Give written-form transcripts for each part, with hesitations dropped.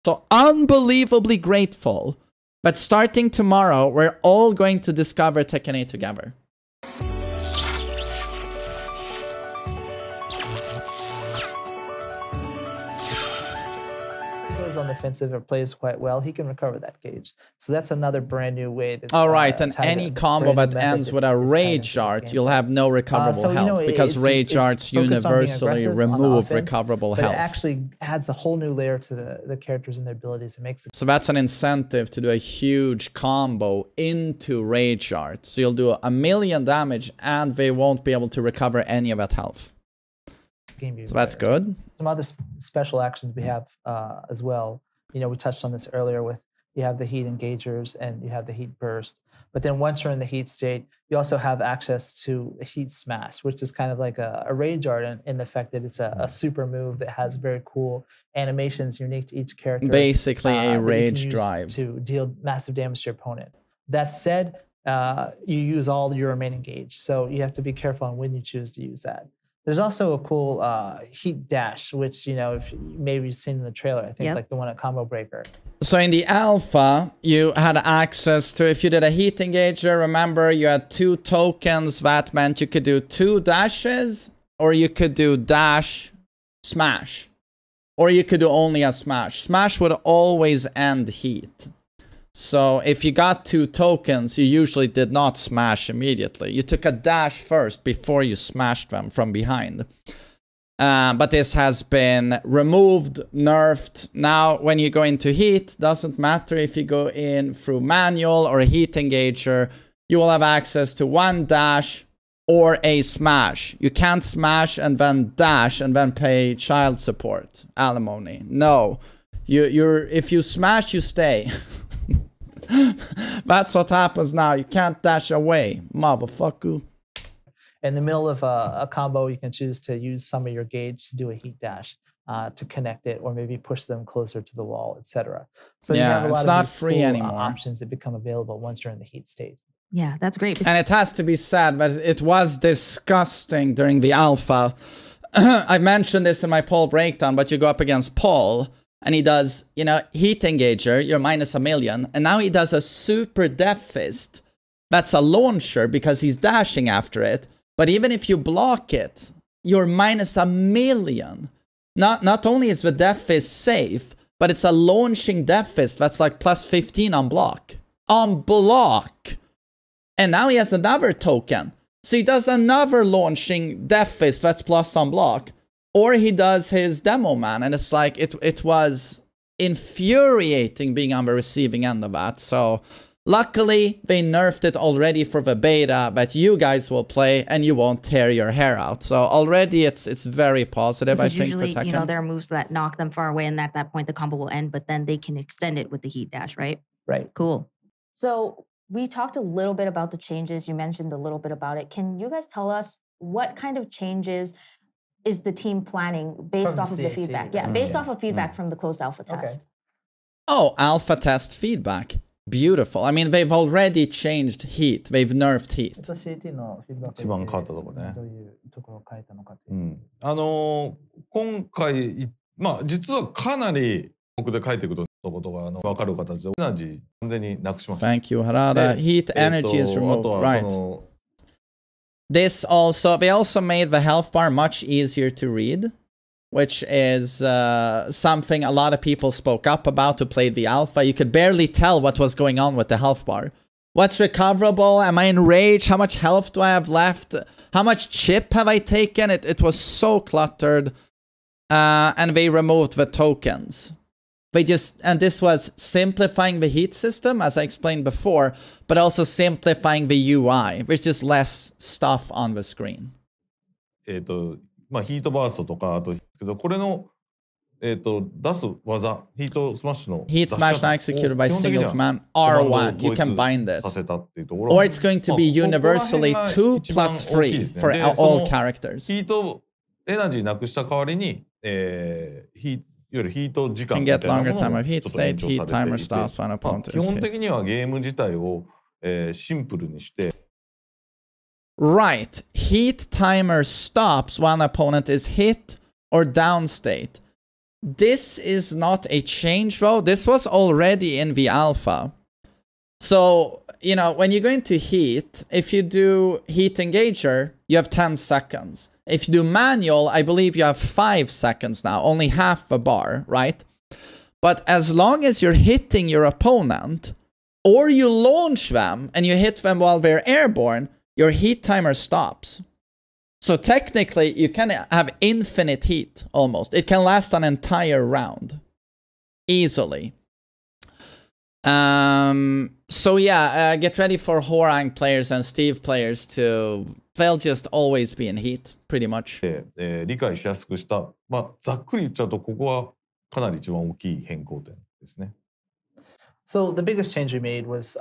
So unbelievably grateful. But starting tomorrow, we're all going to discover Tekken 8 together. On the offensive or plays quite well, he can recover that gauge. So that's another brand new way. That's, all right, and any combo that ends with a rage art, you'll have no recoverable health, because rage arts universally remove recoverable health. But it actually adds a whole new layer to the characters and their abilities. It makes it so that's an incentive to do a huge combo into rage art. So you'll do 1,000,000 damage and they won't be able to recover any of that health. So that's good. Some other special actions we have as well. You know, we touched on this earlier with you have the heat engagers and you have the heat burst. But then once you're in the heat state, you also have access to a heat smash, which is kind of like a rage art in the fact that it's a super move that has very cool animations unique to each character. Basically a rage drive to deal massive damage to your opponent. That said, you use all your remaining gauge. So you have to be careful on when you choose to use that. There's also a cool heat dash, which, you know, if maybe you've seen in the trailer, I think like the one at Combo Breaker. So in the alpha, you had access to, if you did a heat engager, remember you had 2 tokens. That meant you could do 2 dashes, or you could do dash, smash. Or you could do only a smash. Smash would always end heat. So if you got 2 tokens, you usually did not smash immediately. You took a dash first before you smashed them from behind. But this has been removed, nerfed. Now, when you go into heat, doesn't matter if you go in through manual or a heat engager, you will have access to 1 dash or a smash. You can't smash and then dash and then pay child support, alimony. No, if you smash, you stay. That's what happens now. You can't dash away, motherfucker. In the middle of a combo, you can choose to use some of your gauge to do a heat dash to connect it, or maybe push them closer to the wall, etc. So you have a lot of free options that become available once you're in the heat state. Yeah, that's great. And it has to be said, but it was disgusting during the alpha. I mentioned this in my Paul breakdown, but you go up against Paul, and he does, you know, heat engager, you're minus 1,000,000. And now he does a super death fist. That's a launcher because he's dashing after it. But even if you block it, you're minus 1,000,000. Not only is the death fist safe, but it's a launching death fist that's like plus 15 on block. On block! And now he has another token. So he does another launching death fist that's plus on block. Or he does his demo man, and it's like, it was infuriating being on the receiving end of that. So luckily, they nerfed it already for the beta, but you guys will play and you won't tear your hair out. So already it's very positive, because I think, usually, for Tekken. You know, there are moves that knock them far away, and at that point the combo will end, but then they can extend it with the heat dash, right? Right. Cool. So we talked a little bit about the changes. You mentioned a little bit about it. Can you guys tell us what kind of changes is the team planning based off of the feedback? Yeah, based off of feedback from the closed alpha test. Oh, alpha test feedback. Beautiful. I mean, they've already changed heat. They've nerfed heat. 一番変わったところね。今回、まあ実はかなり僕で書いていくとことが分かる形でエナジー完全になくしました。Thank you, Harada. Heat energy is removed. Right. This also, they also made the health bar much easier to read, which is something a lot of people spoke up about who played the alpha. You could barely tell what was going on with the health bar. What's recoverable? Am I in rage? How much health do I have left? How much chip have I taken? It was so cluttered. And they removed the tokens. They just, and this was simplifying the heat system, as I explained before, but also simplifying the UI. There's just less stuff on the screen. まあヒートバーストとかあとけどこれの出す技ヒートスマッシュの Heat smash now executed by single command R1. You can bind it. Or it's going to be universally 2 plus 3 for all characters. ヒートエナジーなくした代わりにいわゆるヒート時間みたいなものをちょっと延長されていて、基本的にはゲーム自体をシンプルにして。Right. Heat timer stops when an opponent is hit or downstate. this is not a change though. This was already in the alpha. So, you know, when you go into heat, if you do heat engager, you have 10 seconds. If you do manual, I believe you have 5 seconds now, only half a bar, right? But as long as you're hitting your opponent, or you launch them and you hit them while they're airborne, your heat timer stops. So technically, you can have infinite heat, almost. It can last an entire round. Easily. So yeah, get ready for Horang players and Steve players to... They'll just always be in heat, pretty much. 理解しやすくした。まあ、ざっくり言っちゃうと、ここはかなり一番大きい変更点ですね。So the biggest change we made was...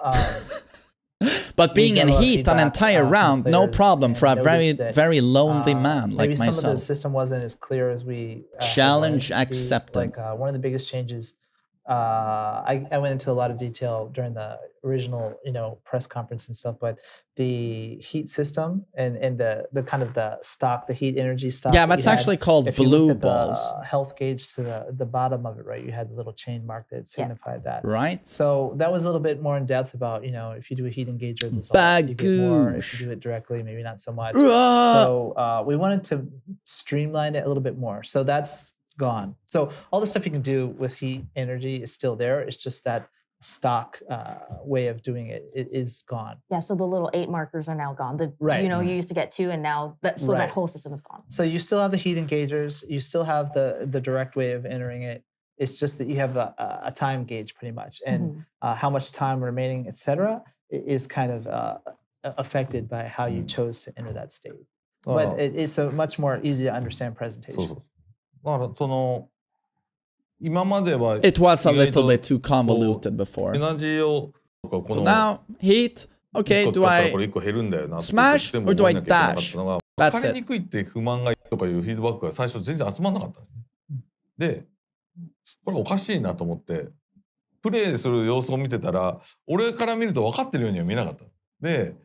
but being in heat an entire round, no problem for a very lonely man like myself. Maybe some of the system wasn't as clear as we... Challenge accepted. Like one of the biggest changes, I went into a lot of detail during the original, you know, press conference and stuff, but the heat system and the kind of the stock, the heat energy stock. Yeah, that's actually called blue balls. The health gauge to the bottom of it, right? You had the little chain mark that signified that. Right. So that was a little bit more in depth about, you know, if you do a heat engager, you get more. If you do it directly, maybe not so much. So we wanted to streamline it a little bit more. So that's gone. So all the stuff you can do with heat energy is still there. It's just that stock way of doing it is gone. Yeah, so the little 8 markers are now gone. Right. You know, you used to get 2, and now that whole system is gone. So you still have the heat engagers. You still have the direct way of entering it. It's just that you have a time gauge pretty much, and how much time remaining, etc., is kind of affected by how you chose to enter that state. But it's a much more easy to understand presentation. It was a little bit too convoluted before. So now, heat. Okay, do I smash or do I dash? That's it. で、これおかしいなと思って、プレイする様子を見てたら、俺から見ると分かってるようには見えなかった。で、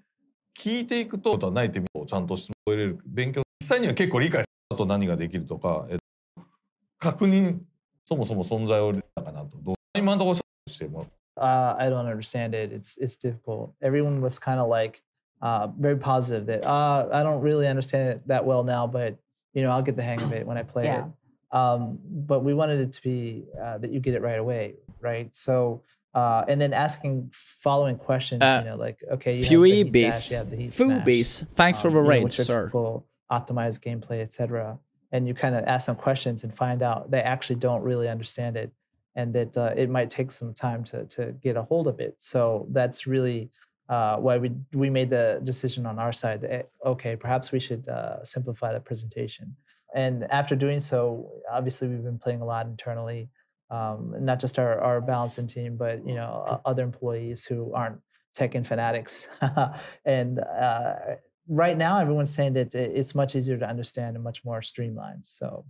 聞いていくと、ないってみるとちゃんと質問を入れる勉強、実際には結構理解すると何ができるとか、確認、そもそも存在を入れたかなと。今のところしても。I don't understand it. It's difficult. Everyone was kind of like very positive that I don't really understand it that well now, but you know, I'll get the hang of it when I play it. But we wanted it to be that you get it right away, right? So and then asking following questions, you know, like okay, you have the heat dash, you have the heat smash. Thanks for the raid, sir. Optimize gameplay, etc. And you kind of ask them questions and find out they actually don't really understand it, and that it might take some time to get a hold of it. So that's really why we made the decision on our side that, okay, perhaps we should simplify the presentation. And after doing so, obviously we've been playing a lot internally, not just our balancing team, but you know, other employees who aren't Tekken fanatics. And right now, everyone's saying that it's much easier to understand and much more streamlined. So,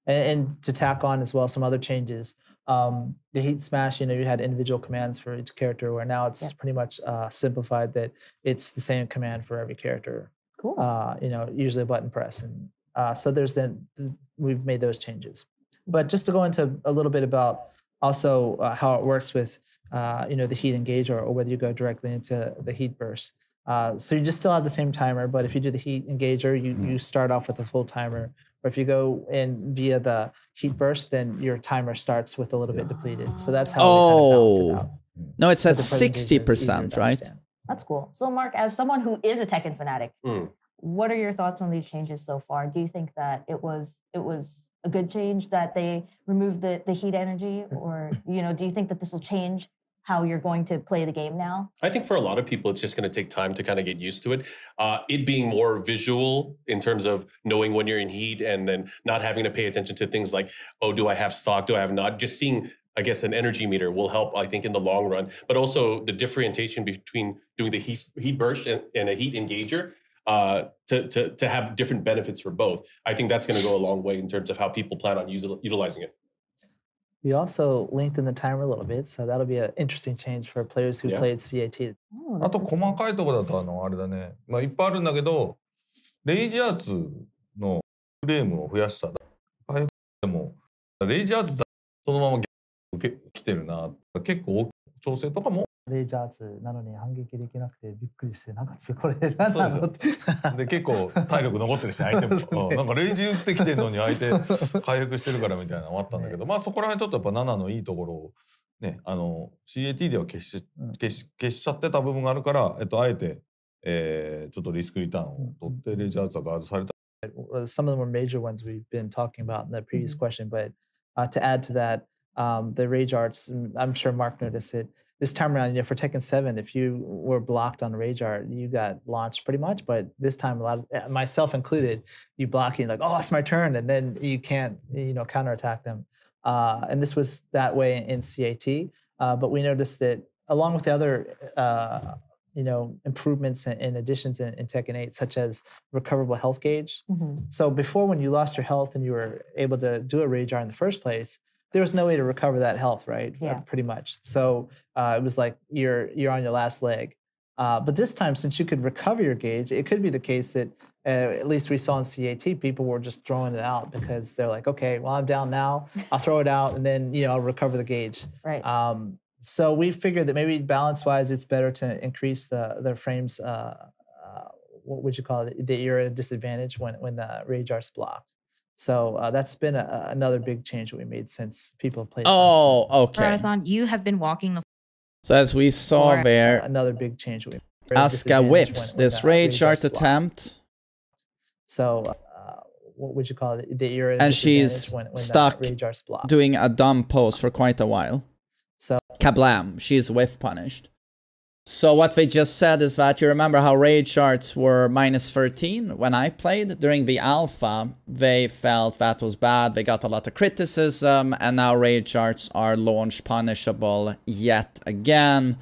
and to tack on as well some other changes. The heat smash, you know, you had individual commands for each character, where now it's pretty much simplified that it's the same command for every character. Cool. You know, usually a button press, and so there's we've made those changes. But just to go into a little bit about also how it works with you know, the heat engage or whether you go directly into the heat burst. So you just still have the same timer, but if you do the heat engager, you start off with a full timer. Or if you go in via the heat burst, then your timer starts with a little bit depleted. So that's how we kind of balance it out. No, it's at 60%, right? That's cool. So Mark, as someone who is a Tekken fanatic, what are your thoughts on these changes so far? Do you think that it was a good change that they removed the heat energy, or you know, do you think that this will change how you're going to play the game now? I think for a lot of people, it's just going to take time to kind of get used to it. It being more visual in terms of knowing when you're in heat, and then not having to pay attention to things like, oh, do I have stock? Do I have not? Just seeing, I guess, an energy meter will help, I think, in the long run. But also the differentiation between doing the heat burst and a heat engager to have different benefits for both. I think that's going to go a long way in terms of how people plan on utilizing it. We also lengthened the timer a little bit, so that'll be an interesting change for players who played CAT. あと細かいところだとあれだね、まあいっぱいあるんだけど、レイジアーツのフレームを増やした。でもレイジャーズそのまま受け来てるな。結構調整とかも。レイジャーズなのに反撃できなくてびっくりして、なんかこれ何なのって。で結構体力残ってるし相手も、なんかレイジ打ってきてるのに相手回復してるからみたいなのもあったんだけど、まあそこら辺ちょっとやっぱ7のいいところをね、CAT では消しちゃってた部分があるから、あえて、ちょっとリスクリターンを取ってレイジャーズはガードされた。Some of the more major ones we've been talking about in the previous question, but to add to that, the rage arts, I'm sure Mark noticed it. This time around, for Tekken 7, if you were blocked on a rage art, you got launched pretty much. But this time, a lot of, myself included, you blocking like, oh, it's my turn, and then you can't, counterattack them. And this was that way in CAT. But we noticed that along with the other, improvements and additions in Tekken 8, such as recoverable health gauge. So before, when you lost your health and you were able to do a rage art in the first place, there was no way to recover that health, right? Yeah. Pretty much. So it was like you're on your last leg. But this time, since you could recover your gauge, it could be the case that at least we saw in CAT, people were just throwing it out because they're like, okay, well, I'm down now. I'll throw it out and then, I'll recover the gauge. Right. So we figured that maybe balance-wise, it's better to increase the frames. What would you call it? That you're at a disadvantage when the rage art's blocked. So that's been another big change that we made since people played. Oh, okay. Corazon, you have been walking the. So as we saw there, another big change. Asuka whips this rage art attempt. So what would you call it? That you're at a and she's when stuck doing a dumb pose for quite a while. So kablam, she's whiff punished. So what we just said is that you remember how rage arts were -13 when I played during the alpha. They felt that was bad. They got a lot of criticism, and now rage arts are launch punishable yet again.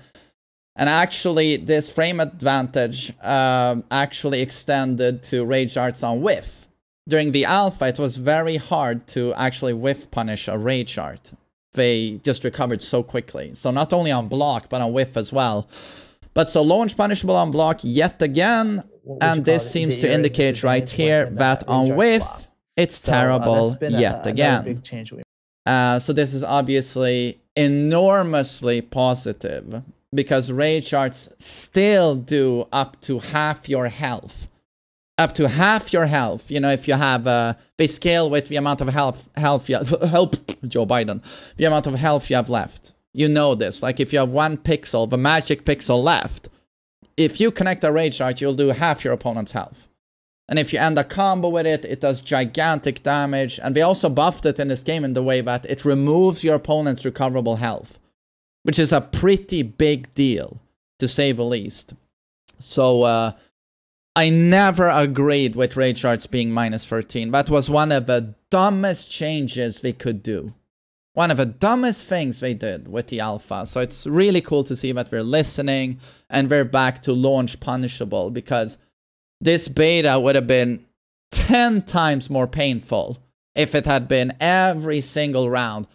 And actually, this frame advantage actually extended to rage arts on whiff. During the alpha, it was very hard to actually whiff punish a rage art. They just recovered so quickly. So not only on block, but on whiff as well. But so launch punishable on block yet again. And this seems to indicate right here that on whiff, it's terrible yet again. So this is obviously enormously positive, because rage arts still do up to half your health. Up to half your health. If you have, they scale with the amount of Joe Biden, the amount of health you have left. You know this. Like if you have 1 pixel, the magic pixel left, if you connect a rage art, you'll do half your opponent's health. And if you end a combo with it, it does gigantic damage. And they also buffed it in this game in the way that it removes your opponent's recoverable health, which is a pretty big deal, to say the least. So, I never agreed with rage arts being -13. That was one of the dumbest changes they could do. One of the dumbest things they did with the alpha. So it's really cool to see that we're listening and we're back to launch punishable, because this beta would have been 10 times more painful if it had been every single round.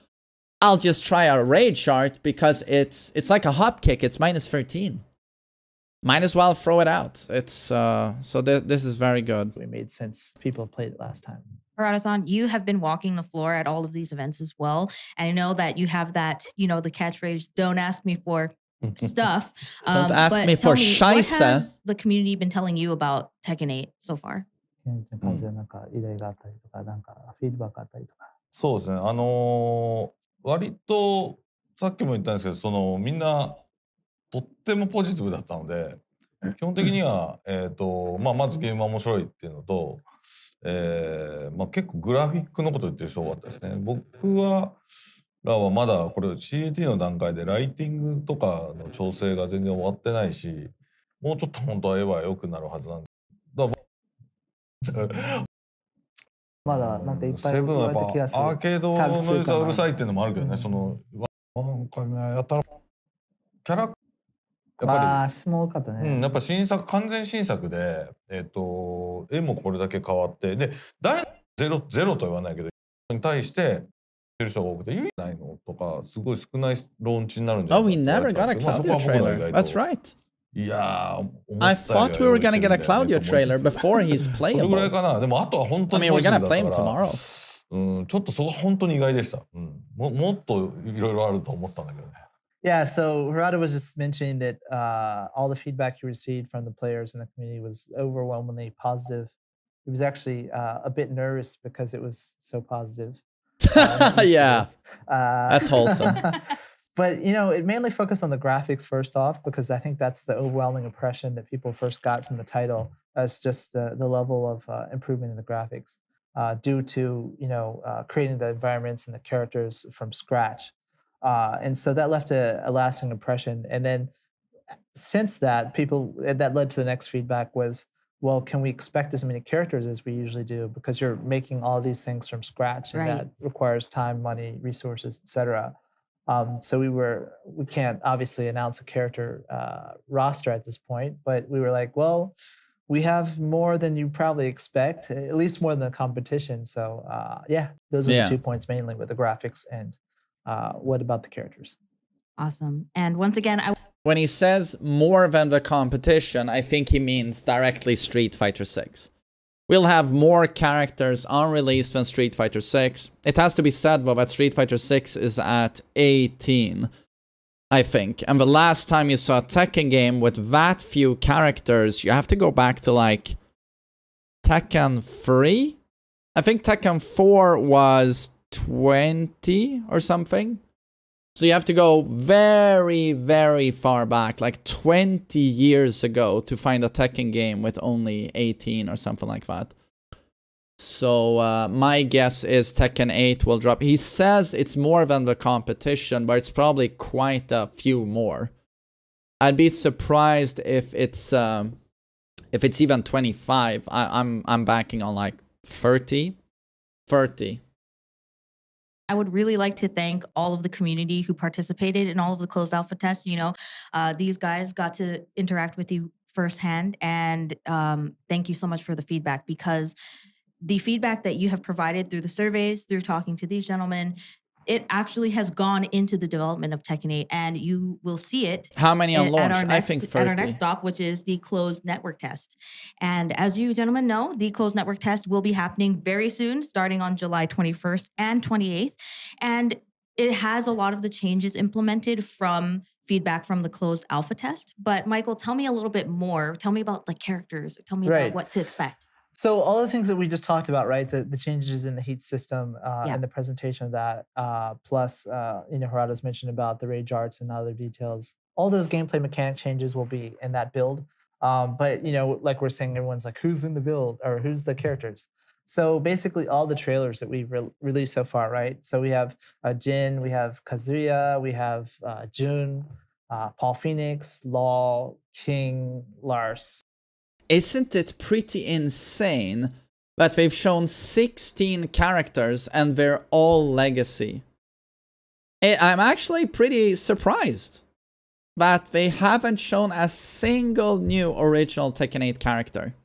I'll just try a rage art because it's like a hop kick. It's -13. Might as well throw it out. It's so this is very good. We made since people played it last time. Corazon, you have been walking the floor at all of these events as well. And I know that you have that, the catchphrase, don't ask me for stuff. Don't ask me for scheisse. What has the community been telling you about Tekken 8 so far? そうですね。割とさっきも言ったんですけど、みんなとってもポジティブだったので、基本的にはまずゲームは面白いっていうのと、結構グラフィックのこと言ってる人多かったですね。僕らはまだこれ CAT の段階でライティングとかの調整が全然終わってないし、もうちょっと本当は絵は良くなるはずなんで。まだなんかいっぱいセブンはやっぱアーケードのノイズはうるさいっていうのもあるけどね、今回やったらキャラやっぱりやっぱ新作、完全新作で絵もこれだけ変わって、で誰ゼロとは言わないけどに対してる人が多くて、言えないのとかすごい少ないローンチになるんじゃないか。Oh, we never got a Claudio trailer. That's right. いや I thought we were gonna get a Claudio trailer before he's playable. それぐらいかな。でもあとは本当に I mean, we're gonna play him tomorrow. うん、ちょっとそこは本当に意外でした。うん、もっといろいろあると思ったんだけどね。Yeah, so Harada was just mentioning that all the feedback he received from the players in the community was overwhelmingly positive. He was actually a bit nervous because it was so positive. Yeah, that's wholesome. But, you know, it mainly focused on the graphics first off, because I think that's the overwhelming impression that people first got from the title, as just the level of improvement in the graphics due to, you know, creating the environments and the characters from scratch. And so that left a lasting impression. And then since that, that led to the next feedback was, well, can we expect as many characters as we usually do? Because you're making all these things from scratch, and that requires time, money, resources, etc. So we can't obviously announce a character roster at this point, but we were like, well, we have more than you probably expect, at least more than the competition. So yeah, those are the 2 points mainly, with the graphics and what about the characters. Awesome. And once again, when he says more than the competition, I think he means directly Street Fighter 6. We'll have more characters on release than Street Fighter 6. It has to be said, though, that Street Fighter 6 is at 18, I think. And the last time you saw a Tekken game with that few characters, you have to go back to, like, Tekken 3? I think Tekken 4 was 20 or something. So you have to go very, very far back, like 20 years ago, to find a Tekken game with only 18 or something like that. So my guess is Tekken 8 will drop. He says it's more than the competition, but it's probably quite a few more. I'd be surprised if it's even 25. I'm banking on like 30. 30. I would really like to thank all of the community who participated in all of the closed alpha tests. You know, these guys got to interact with you firsthand, and thank you so much for the feedback, because the feedback that you have provided through the surveys, through talking to these gentlemen, it actually has gone into the development of Tekken 8, and you will see it. How many on launch? I think 30. At our next stop, which is the closed network test. And as you gentlemen know, the closed network test will be happening very soon, starting on July 21st and 28th. And it has a lot of the changes implemented from feedback from the closed alpha test. But Michael, tell me a little bit more. Tell me about the characters. Tell me about what to expect. So all the things that we just talked about, right? The changes in the heat system and the presentation of that, plus, you know, Harada's mentioned about the rage arts and other details. All those gameplay mechanic changes will be in that build. But, you know, like we're saying, everyone's like, who's in the build, or who's the characters? So basically all the trailers that we've released so far, right? So we have Jin, we have Kazuya, we have Jun, Paul Phoenix, Law, King, Lars. Isn't it pretty insane that they've shown 16 characters and they're all legacy? I'm actually pretty surprised that they haven't shown a single new original Tekken 8 character.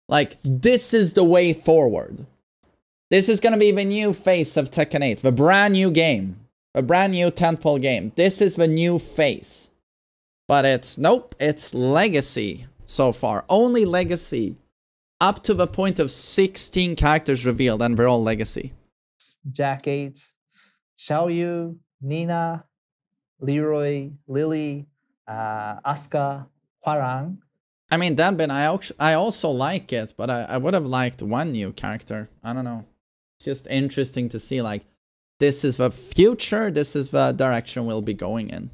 Like, this is the way forward. This is gonna be the new face of Tekken 8, the brand new game. A brand new tentpole game. This is the new face. But it's, nope, it's legacy. So far, only legacy, up to the point of 16 characters revealed, and we're all legacy. Jack 8, Xiaoyu, Nina, Leroy, Lily, Asuka, Hwarang. I mean, Danbin, I also like it, but I would have liked one new character. I don't know. It's just interesting to see, like, this is the future, this is the direction we'll be going in.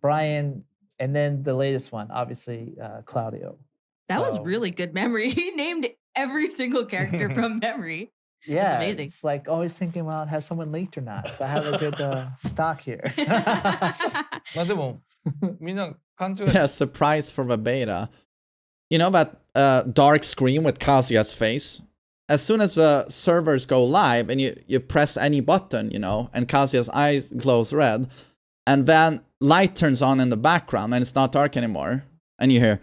Brian. And then the latest one, obviously, Claudio. That was really good memory. He named every single character from memory. Yeah, that's amazing. It's like always thinking, well, has someone leaked or not? So I have a good stock here. Yeah, surprise from a beta. You know that dark screen with Kazuya's face? As soon as the servers go live and you press any button, you know, and Kazuya's eyes glows red, and then light turns on in the background and it's not dark anymore, and you hear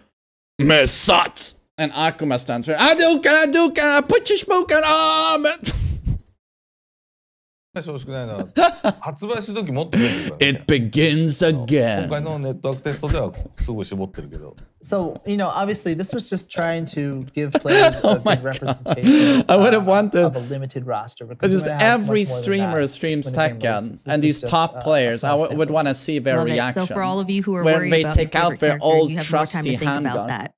Mesats, and Akuma stands there, I put your smoking arm. 正直ないな。発売するときもっと増えてるからね。It begins 今 again. 回のネットワークテストではすごい絞ってるけど。So, you know, obviously this was just trying to give players Oh a my good representation I would have wanted- of a limited roster. Because Just we're gonna have every much more than streamer that streams when the game Tekken, releases. This and is these just top a players, I small would sample. want to see their Love it. reaction. So for all of you who are where worried they about take your out favorite their character, old you have more time trusty to think handgun. about that.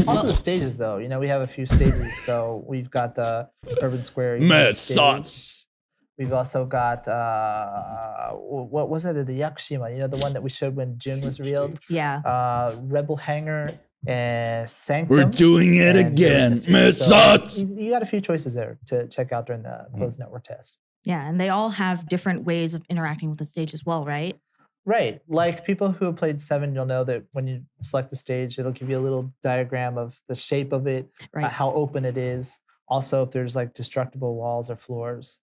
Also the stages, though. You know, we have a few stages. So we've got the Urban Square Method. stage. We've also got what was it? The Yakushima. You know, the one that we showed when Jin was revealed. Yeah. Rebel Hangar and Sanctum. We're doing it and again. So Method. you got a few choices there to check out during the closed network test. Yeah, and they all have different ways of interacting with the stage as well, right? Right. Like people who have played 7, you'll know that when you select the stage, it'll give you a little diagram of the shape of it, Right. how open it is. Also, if there's like destructible walls or floors.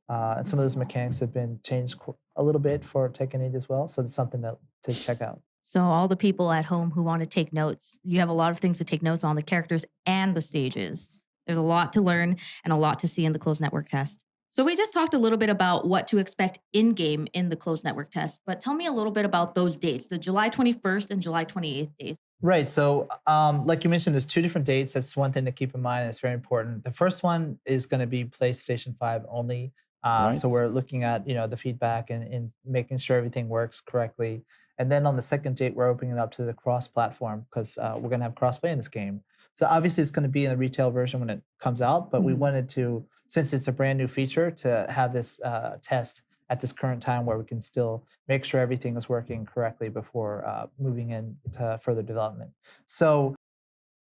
And some of those mechanics have been changed a little bit for Tekken 8 as well. So it's something to check out. So all the people at home who want to take notes, you have a lot of things to take notes on, the characters and the stages. There's a lot to learn and a lot to see in the closed network test. So we just talked a little bit about what to expect in-game in the closed network test, but tell me a little bit about those dates, the July 21st and July 28th days. Right. So like you mentioned, there's 2 different dates. That's one thing to keep in mind. It's very important. The first one is going to be PlayStation 5 only. Right. So we're looking at, you know, the feedback and making sure everything works correctly. And then on the second date, we're opening it up to the cross-platform because we're going to have cross-play in this game. So obviously it's going to be in the retail version when it comes out, but we wanted to, since it's a brand new feature, to have this test at this current time where we can still make sure everything is working correctly before moving into further development. So,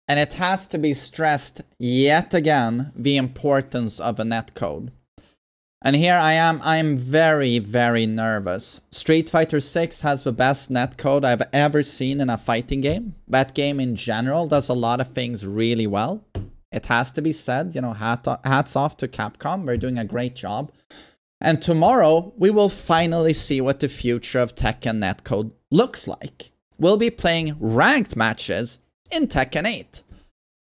and it has to be stressed yet again, the importance of a netcode. And here I'm very, very nervous. Street Fighter 6 has the best netcode I've ever seen in a fighting game. That game in general does a lot of things really well. It has to be said, you know, hats off to Capcom. They're doing a great job. And tomorrow, we will finally see what the future of Tekken netcode looks like. We'll be playing ranked matches in Tekken 8.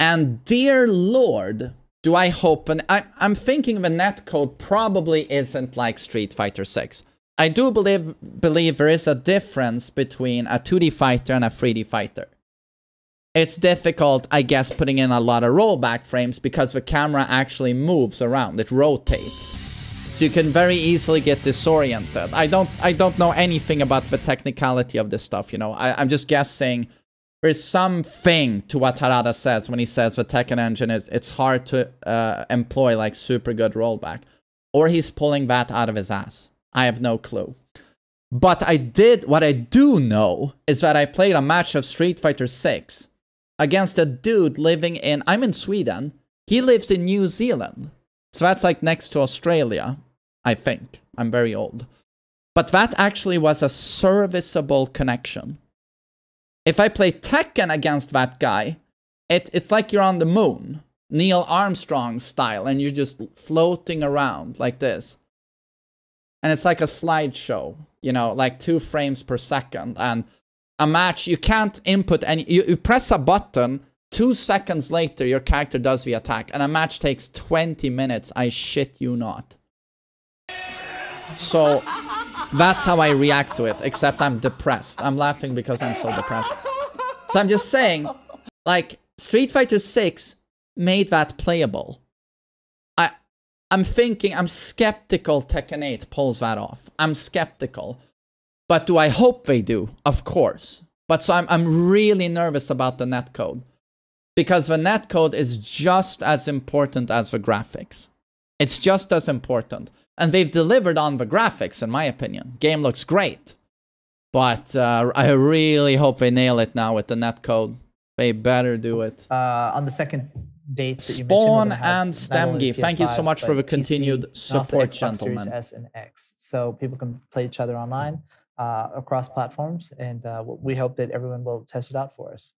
And dear Lord, do I hope, and I'm thinking the netcode probably isn't like Street Fighter 6. I do believe there is a difference between a 2D fighter and a 3D fighter. It's difficult, I guess, putting in a lot of rollback frames because the camera actually moves around, it rotates. So you can very easily get disoriented. I don't know anything about the technicality of this stuff, you know. I'm just guessing. There's something to what Harada says when he says the Tekken engine it's hard to employ like super good rollback. Or he's pulling that out of his ass. I have no clue. But what I do know is that I played a match of Street Fighter 6 against a dude living in, I'm in Sweden. He lives in New Zealand. So that's like next to Australia, I think. I'm very old. But that actually was a serviceable connection. If I play Tekken against that guy, it's like you're on the moon, Neil Armstrong style, and you're just floating around like this. And it's like a slideshow, you know, like 2 frames per second. And a match, you can't input any, you press a button, 2 seconds later your character does the attack, and a match takes 20 minutes, I shit you not. So that's how I react to it, except I'm depressed. I'm laughing because I'm so depressed. So I'm just saying, like, Street Fighter 6 made that playable. I'm skeptical Tekken 8 pulls that off. I'm skeptical. But do I hope they do? Of course. But so I'm really nervous about the netcode. Because the netcode is just as important as the graphics. It's just as important. And they've delivered on the graphics, in my opinion. Game looks great. But I really hope they nail it now with the netcode. They better do it. On the second dates that you Spawn mentioned, and Stemgi, thank you so much for the continued support, gentlemen. Series S and X. So people can play each other online across platforms. And we hope that everyone will test it out for us.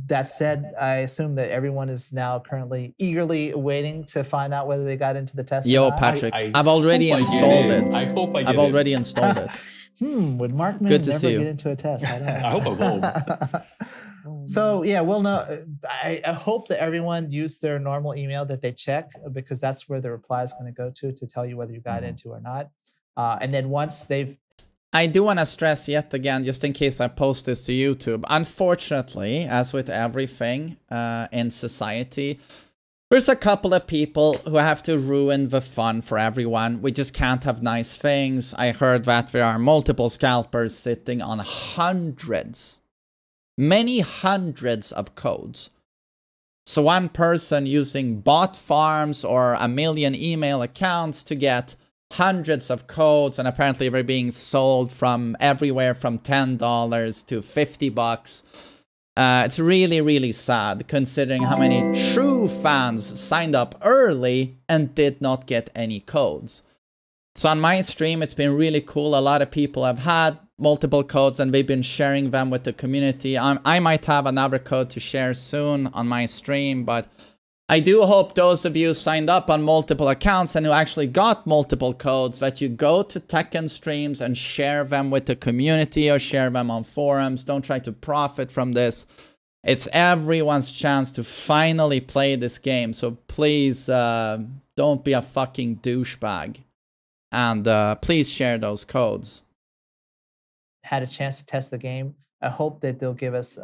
That said, I assume that everyone is now currently eagerly waiting to find out whether they got into the test. Yo, Patrick, I've already installed it. I hope I get I've already installed it. Would Markman Good to never see you. get into a test? I don't know. I hope I won't. So yeah, we'll know. I hope that everyone used their normal email that they check, because that's where the reply is going to go to tell you whether you got into or not. And then once they've... I do want to stress yet again, just in case I post this to YouTube, unfortunately, as with everything in society, there's a couple of people who have to ruin the fun for everyone. We just can't have nice things. I heard that there are multiple scalpers sitting on hundreds, many hundreds of codes. So one person using bot farms or a million email accounts to get hundreds of codes, and apparently they're being sold from everywhere from $10 to $50. It's really, really sad considering how many true fans signed up early and did not get any codes. So on my stream, it's been really cool. A lot of people have had multiple codes and they've been sharing them with the community. I might have another code to share soon on my stream, but I do hope those of you signed up on multiple accounts and who actually got multiple codes, that you go to Tekken streams and share them with the community or share them on forums. Don't try to profit from this. It's everyone's chance to finally play this game. So please don't be a fucking douchebag. And please share those codes. Had a chance to test the game. I hope that they'll give us,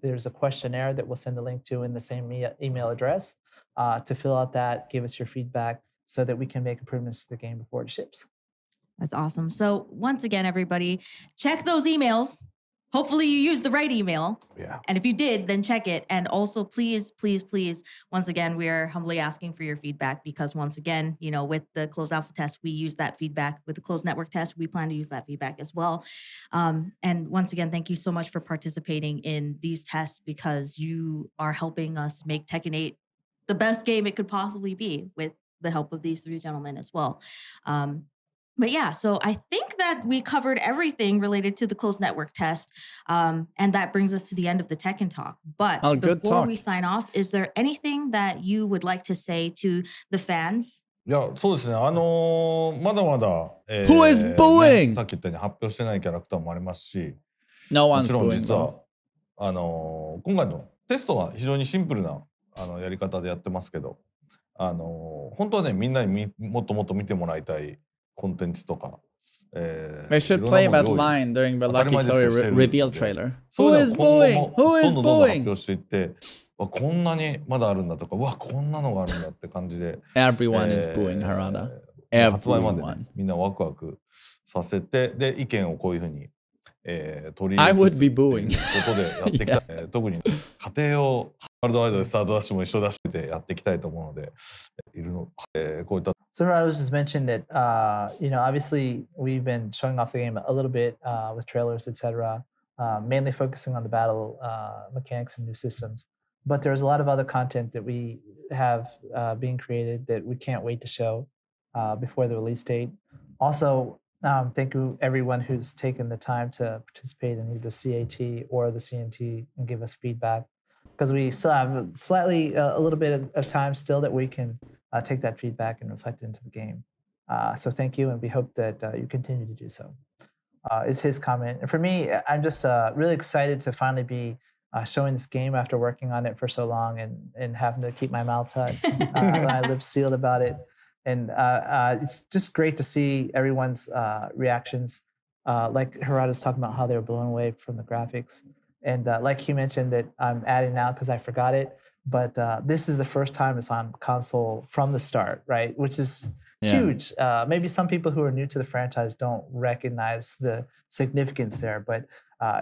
there's a questionnaire that we'll send a link to in the same email address to fill out that, give us your feedback so that we can make improvements to the game before it ships. That's awesome. So once again, everybody, check those emails. Hopefully you used the right email. Yeah. And if you did, then check it. And also, please, please, please, once again, we are humbly asking for your feedback because once again, you know, with the closed alpha test, we use that feedback. With the closed network test, we plan to use that feedback as well. And once again, thank you so much for participating in these tests because you are helping us make Tekken 8 the best game it could possibly be with the help of these three gentlemen as well. But yeah, so I think that we covered everything related to the closed network test. And that brings us to the end of the Tekken talk. But before we sign off, is there anything that you would like to say to the fans? いや、そうですね。まだまだ、Who is booing? さっき言ったように発表してないキャラクターもありますし、No も one's ちろん booing. 実は今回のテストは非常にシンプルなやり方でやってますけど、本当はねみんなにもっともっと見てもらいたい。コンテンツとか、They should play that line during the Lucky Chloe reveal trailer. Who is booing? Who is booing? 発表していって、こんなにまだあるんだとか、こんなのがあるんだって感じで。Everyone is booing Harada. 発売まで、ね、みんなワクワクさせて、で意見をこういうふうに、取り入れつつ I would be booing. ことでやっていきたい。特に家庭をワールドワイドでスタートダッシュも一緒出してやっていきたいと思うので、こういった。So I was just mentioning that, you know, obviously we've been showing off the game a little bit with trailers, etc., mainly focusing on the battle mechanics and new systems. But there's a lot of other content that we have being created that we can't wait to show before the release date. Also, thank you everyone who's taken the time to participate in either CAT or the CNT and give us feedback, because we still have a little bit of time still that we can take that feedback and reflect it into the game. So thank you, and we hope that you continue to do so. Is his comment. And for me, I'm just really excited to finally be showing this game after working on it for so long and having to keep my mouth shut, my lips sealed about it. And it's just great to see everyone's reactions. Like Harada's talking about how they were blown away from the graphics. And like he mentioned that I'm adding now because I forgot it. But this is the first time it's on console from the start, right? Which is huge. Maybe some people who are new to the franchise don't recognize the significance there, but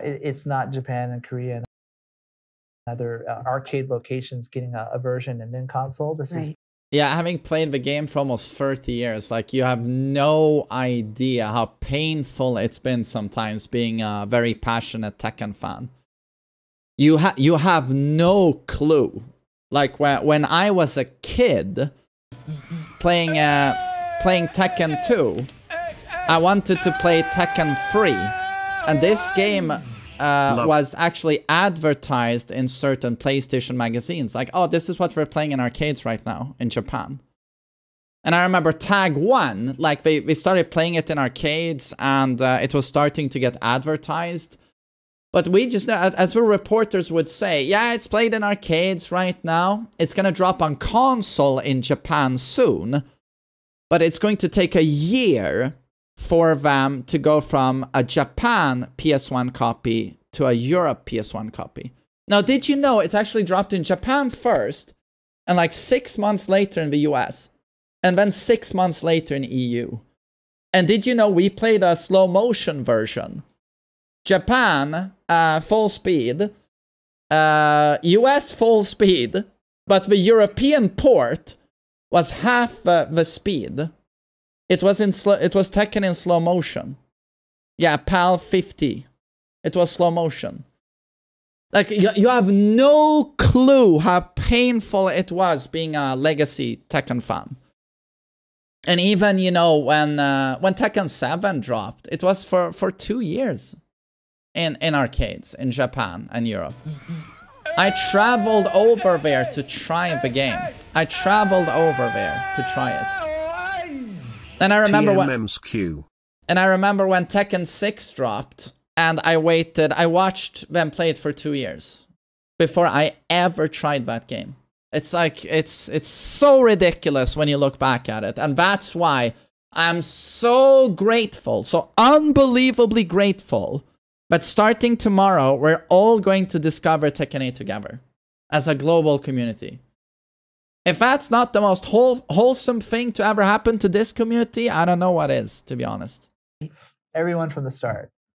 it's not Japan and Korea and other arcade locations getting a version and then console. This is yeah, having played the game for almost 30 years, like you have no idea how painful it's been sometimes being a very passionate Tekken fan. You have no clue. Like when I was a kid playing Tekken 2, I wanted to play Tekken 3, and this game was actually advertised in certain PlayStation magazines. Like, oh, this is what we're playing in arcades right now in Japan. And I remember Tag 1, like they started playing it in arcades, and it was starting to get advertised. But we just know, as the reporters would say, yeah, it's played in arcades right now. It's going to drop on console in Japan soon. But it's going to take a year for them to go from a Japan PS1 copy to a Europe PS1 copy. Now, did you know it's actually dropped in Japan first, and like 6 months later in the US, and then 6 months later in EU? And did you know we played a slow motion version? Japan, full speed, US full speed, but the European port was half the speed. It was Tekken in slow motion. Yeah, PAL 50. It was slow motion. Like, you have no clue how painful it was being a legacy Tekken fan. And even, you know, when Tekken 7 dropped, it was for 2 years in arcades in Japan and Europe. I traveled over there to try the game. I traveled over there to try it. And I remember when Tekken 6 dropped, and I watched them play it for 2 years before I ever tried that game. It's like, it's so ridiculous when you look back at it. And that's why I'm so grateful, so unbelievably grateful, that starting tomorrow, we're all going to discover Tekken 8 together as a global community. If that's not the most wholesome thing to ever happen to this community, I don't know what is, to be honest. Everyone from the start.